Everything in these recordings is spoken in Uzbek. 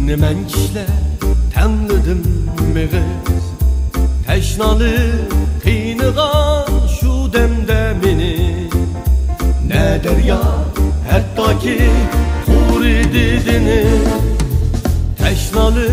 Nimen kişle tanladım meğez Teşnalı kıyınıgan şu demde meni Ne derya hatta ki huri deniz Teşnalı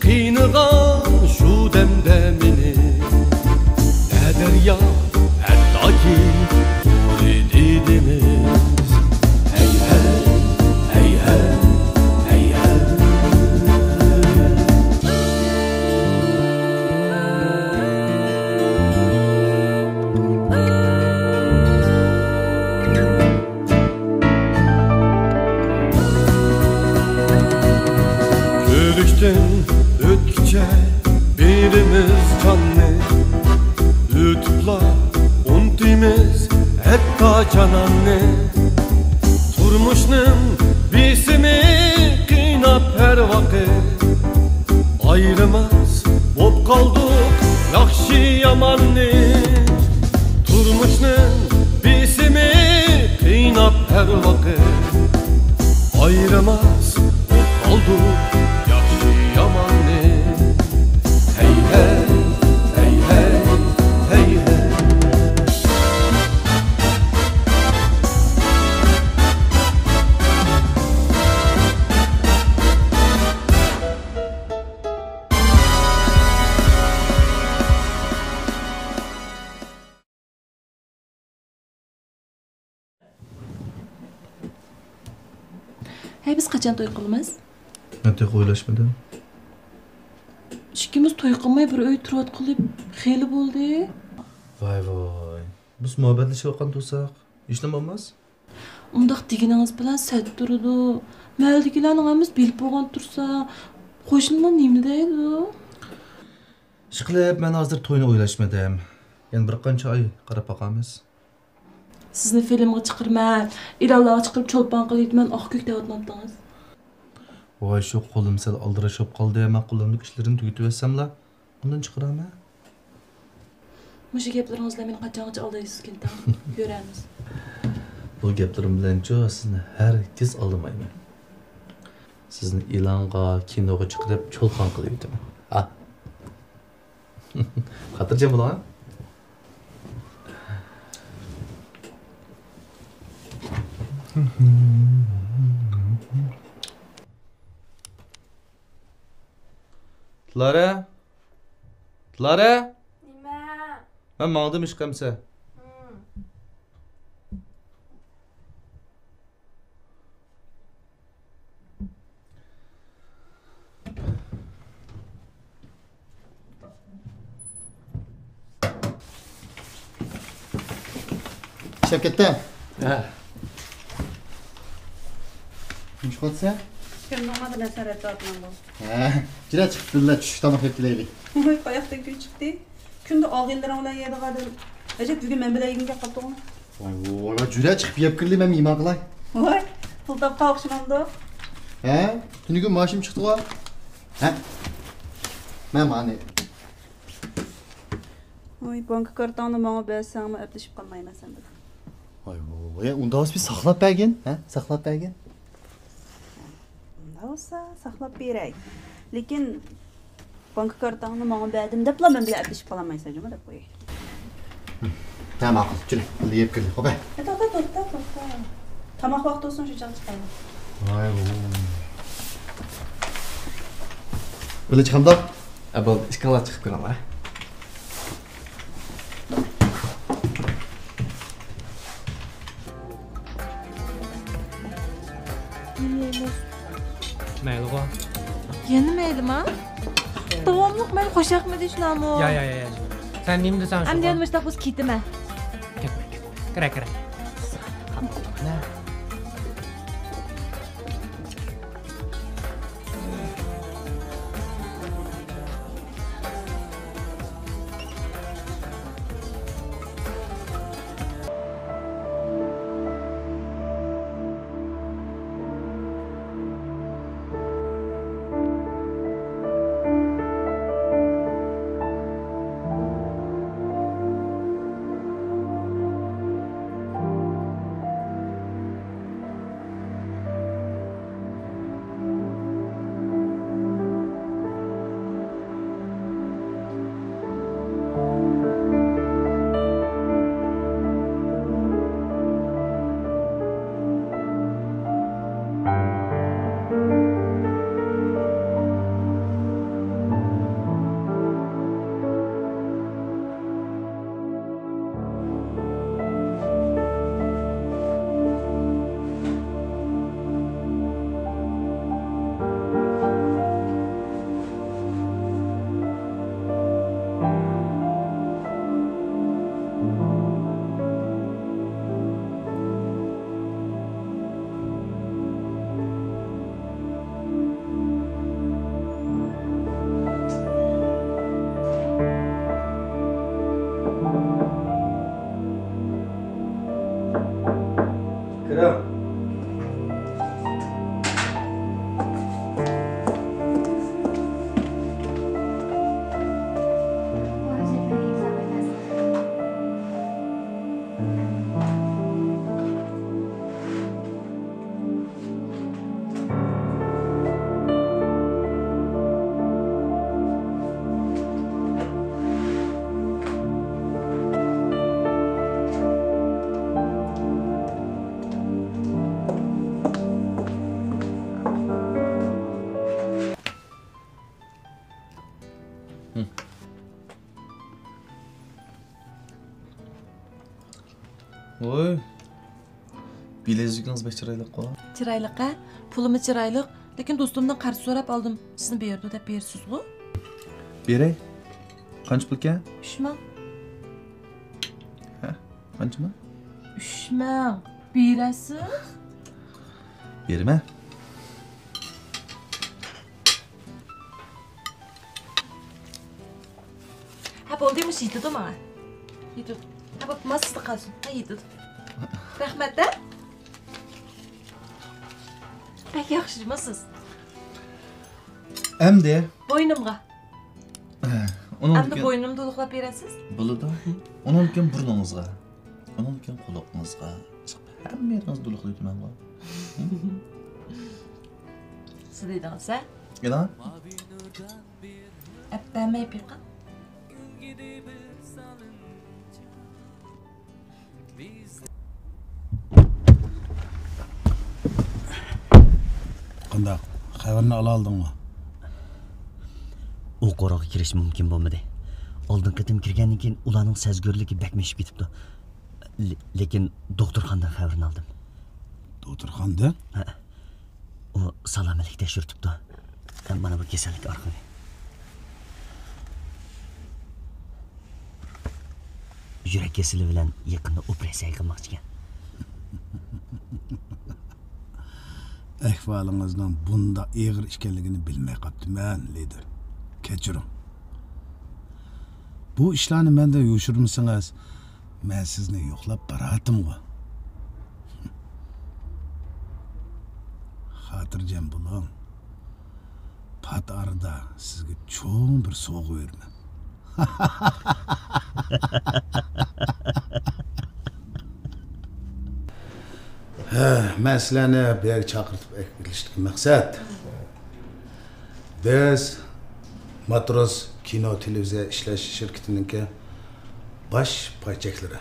kıyınıgan şu demde meni Ne derya hatta ki huri deniz Hey hey hey hey Ötkice birimiz canlı Lütufla untimiz hatta cananlı Turmuşnun bisimi kıynap her vakit Ayrımaz bop kaldık yakşı yamanlı Turmuşnun bisimi kıynap her vakit Ayrımaz bop kaldık Hey biz qachon to'y qilamiz? Men tek o'ylashmadim. Ikkimiz to'y qilmay bir uy turib xeyli bo'ldi. Voy. Biz muhabbatlashayotgan tursak, ishlam bo'lmas? Undaq deganingiz bilan sat turdi. Maldikilarning hamiz bilib bo'lgan tursa, qo'shnilar nima deydi? Ishqilib, men hozir to'yni o'ylashmadim. Yana bir qancha oy qarab boqamiz. Sizni filmga chiqirman, ilanlarga chiqib cho'lpon qilayman, oq ko'k deyotdingiz. Voy, shu qo'lim sal aldirashib qoldi, men qo'limlik ishlarimni tugatib olsamlar, undan chiqaraman. Mushu gaplaringizlar meni qachongacha aldaysiz keldi. Ko'ramiz. Bu gaplarim bilan-chi sizni hargiz aldamayman. Sizni ilonga, kinoga chiqarib cho'lpon qilaydim. Ha. Xotirjam bo'ling. Lara? Nima? Men mangdim ishqamsa. Şevket'ten. Ha. Nima qilsa? Kimning omadini sarat otman bu. Ha, juda chiqibdilar tush tomoq yeb kelaylik. Voy, qayoqdan kun chiqdi? Kunda og'inlaring bilan yedi qadim. Ajab bugun men bilan yeginga qoldingmi? Voy, juda chiqib yeb kirdim, men yema qilay. Voy, pul topqa o'xshamamdi. Ha, tuniga maoshim chiqdi-ku. Ha. Men mani. Voy, bank kartani menga bersangmi, aplashib qolmayman sen bilan. Voy, unda biz saqlab bergin, ha? Saqlab bergin. Olsa saqlab beray. Lekin bank kartani menga berdim debla men bilan aplashib qolmaysan, juma deb qo'yay. Tamam, jul, yeb kirdi. Xo'p. To'xta. Tomoq vaqti olsun shu chaq chiqaylik. Voy. Böyle chiqamda? Bo'ldi, ishqalab chiqib ko'raman. Mayli qo'y. Yana maylimi? Davomliq men qo'shaqmidi shunami? Ya. Sen nima desan shu? Endi yana biz ketaman. Kira. Kira. Oy. Bilezikiniz bek chiroyli qo'y. Chiroyliqa, pulimiz chiroyli, lekin do'stimdan qarz so'rab oldim. Sizni berdi deb bersiz-ku. Beray. Qancha pul ekan? 3 ming. Ha? Qanchami? 3 ming. Berasiz? Berma. Ha, bo'ldimi, yetdi menga. Yetdi. Ha, bo'p, sizda qolsin. Ha, yetdi. Rahmat-da. Pek yaxshimisiz? Endi. Bo'ynimga. Onun Endi bo'ynimni to'liqlab berasiz? Bo'ladi. Onun keyin burningizga. Onun keyin quloqingizga. Hammangizga to'liqlayman bu. Siz dedingiz-a? Elan? Appamay piqin. Qandaq? Xabarni ola oldingmi? U qo'rg'oqqa kirish mumkin bo'lmadi. Oldin qitim kirgandan keyin ularning sezgirligi bakmashib ketibdi. Lekin doktorxonadan xabarni oldim. Doktorxonada? U salomatlik tekshirtibdi. Mana bu kasallik orqali. Yurak kasali bilan yaqinda operatsiya qilmoqchi ekan. Ahvolingizning bunda og'ir ekanligini bilmay qolibman, lider. Kechiring. Bu ishlarni mendan yo'shirmasangiz, men sizni yo'qlab boratimmi? Xotirjam bo'ling. Pat arada sizga cho'ng bir sovg'a berman. Men sizlarni bu yerga chaqirtib kelishdik maqsad. Biz Matros kino televiziya ishlash shirkatininki bosh paychaklari.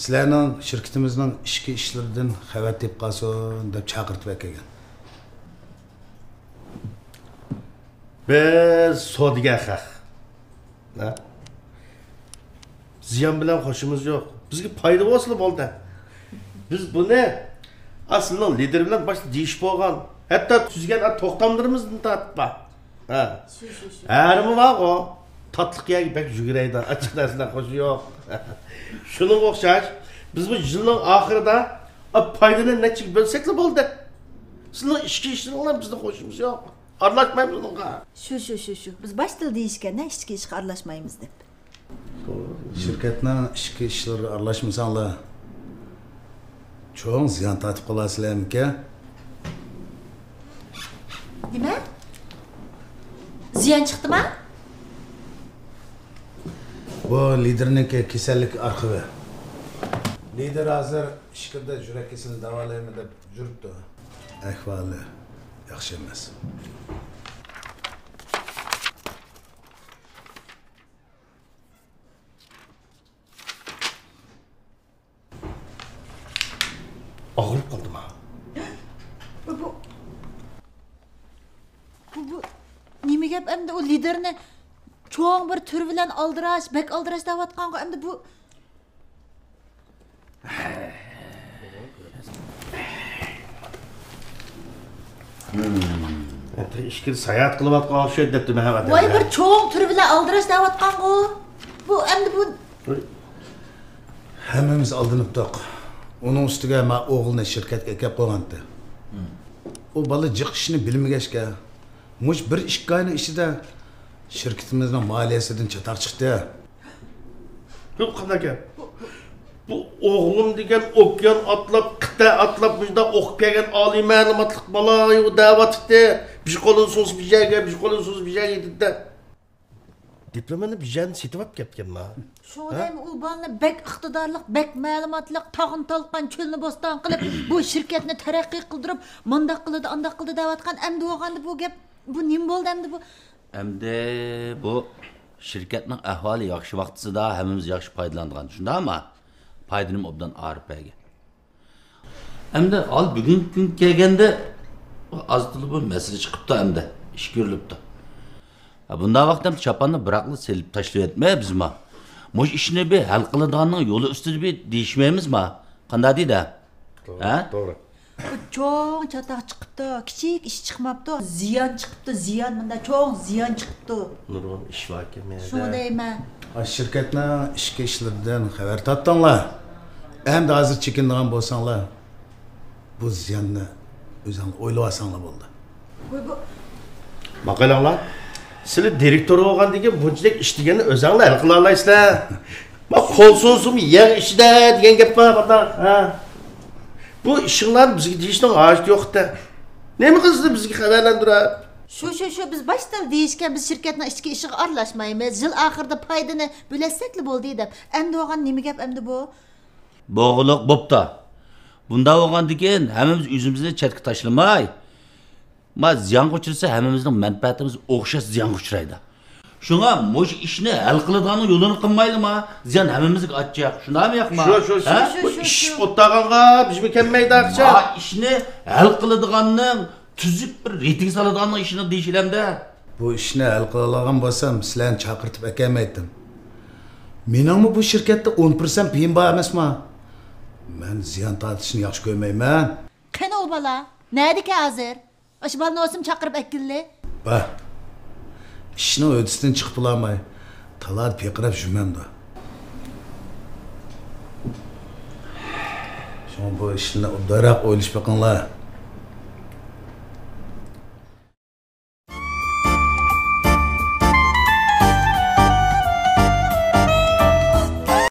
Sizlarning shirkatimizning ichki ishlaridan xabar tep qolsin deb chaqirtib kelgan. Biz sodiga xalq. Ziyon bilan xo'shimiz yo'q. Bizga foyda bo'lsa bo'ldi. Biz buni aslında lider bilan boshda deyish bo'lgan. Hatto tuzgan to'xtamlarimizni tatma. Ha. Harimi var o. Tatlık yer bek juguraydi. Açık narsalar xo'shi yo'q. Şunun o'xshash biz bu yilning oxirida foydani necha bo'lsakla bo'ldi. Sizning ichki ishlaringlar bizning xo'shimiz yo'q. Aralashmaymiz bunga. Shu. Biz bosh til deyishganda ichki ishga aralashmaymiz deb. Shirkatning ichki ishlariga aralashmasanglar cho'ng ziyon tatib qolasizlarmi-ki? Nima? Ziyon chiqdimi? Bu liderninki kasallik arxivi. Lider hozir ishqida yurak kasalini davolayman deb yuribdi. Ahvoli yaxshi emas. Ağırıp kaldım ha. Bu nima gap endi o liderni cho'ng bir tur bilan aldirash, bek aldirash davatqanga endi bu İşkili seyahat kılıp atkan şey depti Mehmet. voy bir cho'ng tur bilan aldirash davatqanga bu endi bu Hammamiz aldanibdik. Onun ustiga men o'g'ilni shirkatga kelib qo'ygandi. O bola jiq ishni bilmagachga, mush 1-2 oyning ichida shirkatimizning moliyasidan chataq chiqdi. Bu qanday gap? Bu Bu oğlum degan okyan atlab, qita atlab bunda o'qib kelgan oliy ma'lumotli bola da'vatdi. Bir qo'lin so'z bir joyga, bir qo'lin so'z bir joyga dedi. Diplomani bir joydan setib olib ketganman. Şu deyim u balni bek iqtidorliq, bek ma'lumotliq, tag'in talqan cho'lni bo'ston qilib, bu shirkatni taraqqiy qildirib, mundaq qildi, andaq qildi deyotgan. Endi o'g'andi bu gap, bu nim bo'ldi endi bu? Endi bu şirketning ahvoli yaxshi vaqtisida hammamiz yaxshi foydalangan. Shundaymi? Foydalanib obdan arib bergan. Endi al bugungi kun kelganda azdılı bu mesele chiqibdi endi, ish ko'rilibdi. Bunday vaqtda chapanni biraqli selib tashlab etmay bizma. Mush ishni bir hal qiladiganning yo'li ustida bir deyishmaymizmi? Qanday deydi? Ha? To'g'ri. Çoğun çataq chiqibdi, kichik ish chiqmabdi, ziyon chiqibdi, ziyon bunda cho'ng ziyon chiqibdi. Nurg'un ish bor ekan. Shuni deyman. Şirketning ishki ishlaridan xabar topdinglar. Endi hozir chekinadigan bo'lsanglar, bu ziyonni o'zinglar o'ylab olsanglar bo'ldi. Maqalanglar. Sizlar direktor bo'lgandagi bunchalik ish deganni o'zinglar hal qila olasizlar. Ma qo'l so'zim yer ishida degan gap bor bunda. Ha. Bu ishinglar bizga deyishning hojati yo'q-da. Nima qildi bizga xabarlantirib? Şu biz baştan deyishgan biz shirkatning ichki ishiga aralashmaymiz. Yil oxirida foydani bo'lasakli bo'ldi deb. Endi o'g'an nima gap endi bu? Bo'g'liq bo'pti. Bunda bo'lgandikin hammamiz o'zimizni chetga tashlamay, ma ziyon qo'chirsa hammamizning manfaatimiz o'xshash ziyon qo'chiraydi. Shunga mush ishni hal qiladiganning yo'lini qilmaydimi? Ziyon hammamizga achchiq. Shundaymi yo'qmi? Shu ish o'taganga bizga kelmaydi aqcha. Ha, ishni hal qiladiganning tuzuk bir reyting soladiganning ishini deyishilamda. Bu ishni hal qila olgan bo'lsam, sizlarni chaqirtib akamay-aytdim. Meningmi bu shirkatda 10% piyim bor emasmi? Men ziyon tortishni yaxshi ko'rmayman. Qani o bola? Nədiki hozir? Osh balni o'zim chaqirib akilli. Ba. Ishni o'disidan chiqib olmay, talad piqirab yurmamda. Shon bu ishni obdaroq o'ylash baqinglar.